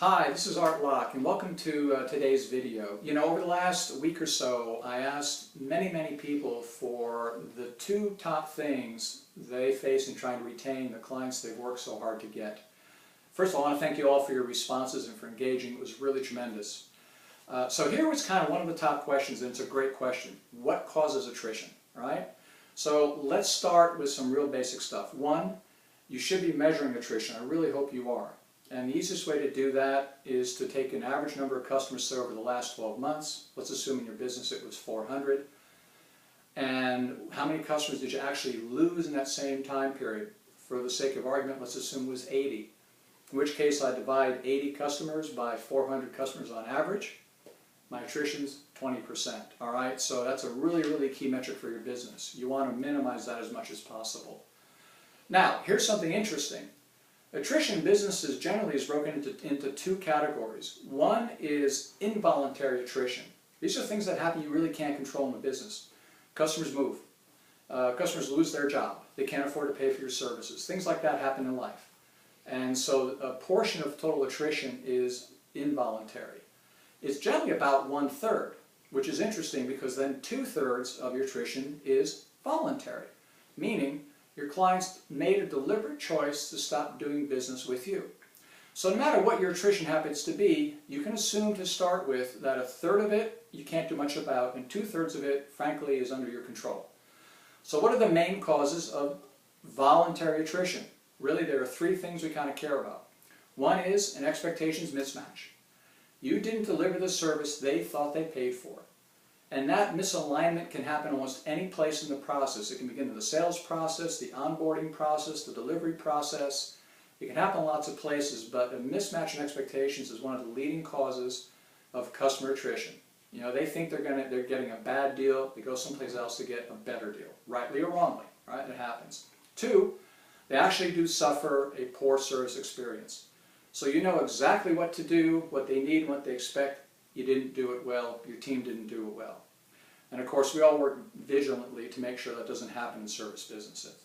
Hi, this is Art Locke and welcome to today's video. Over the last week or so I asked many people for the two top things they face in trying to retain the clients they've worked so hard to get. First of all, I want to thank you all for your responses and for engaging. It was really tremendous. So here was kind of one of the top questions, and it's a great question. What causes attrition, right? So let's start with some real basic stuff. One, you should be measuring attrition. I really hope you are. And the easiest way to do that is to take an average number of customers served over the last 12 months. Let's assume in your business it was 400. And how many customers did you actually lose in that same time period? For the sake of argument, let's assume it was 80. In which case I divide 80 customers by 400 customers on average. My attrition's 20%. All right, so that's a really key metric for your business. You want to minimize that as much as possible. Now, here's something interesting. Attrition in businesses generally is broken into two categories. One is involuntary attrition. These are things that happen you really can't control in a business. Customers move. Customers lose their job. They can't afford to pay for your services. Things like that happen in life. And so a portion of total attrition is involuntary. It's generally about 1/3, which is interesting because then 2/3 of your attrition is voluntary, meaning your clients made a deliberate choice to stop doing business with you. So no matter what your attrition happens to be, you can assume to start with that 1/3 of it you can't do much about, and 2/3 of it, frankly, is under your control. So what are the main causes of voluntary attrition? Really, there are three things we kind of care about. One is an expectations mismatch. You didn't deliver the service they thought they paid for. And that misalignment can happen almost any place in the process. It can begin in the sales process, the onboarding process, the delivery process. It can happen in lots of places, but a mismatch in expectations is one of the leading causes of customer attrition. They think they're getting a bad deal. They go someplace else to get a better deal, rightly or wrongly, right? It happens. Two, they actually do suffer a poor service experience. So you know exactly what to do, what they need, what they expect. You didn't do it well, your team didn't do it well. And of course we all work vigilantly to make sure that doesn't happen in service businesses.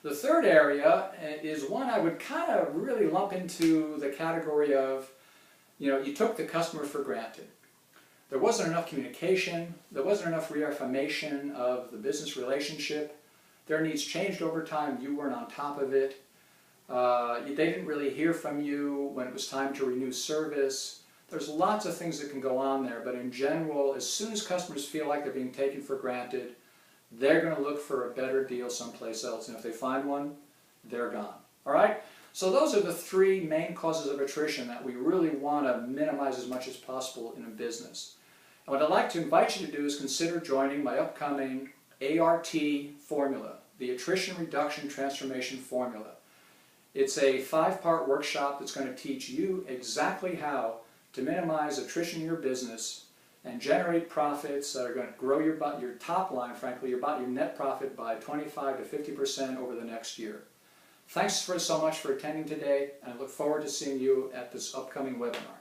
The third area is one I would kind of really lump into the category of, you took the customer for granted. There wasn't enough communication, there wasn't enough reaffirmation of the business relationship. Their needs changed over time, you weren't on top of it. They didn't really hear from you when it was time to renew service. There's lots of things that can go on there, but in general, as soon as customers feel like they're being taken for granted, they're going to look for a better deal someplace else, and if they find one, they're gone. All right? So those are the three main causes of attrition that we really want to minimize as much as possible in a business. And what I'd like to invite you to do is consider joining my upcoming ART formula, the Attrition Reduction Transformation Formula. It's a 5-part workshop that's going to teach you exactly how to minimize attrition in your business and generate profits that are going to grow your top line, frankly, your net profit by 25 to 50% over the next year. Thanks so much for attending today, and I look forward to seeing you at this upcoming webinar.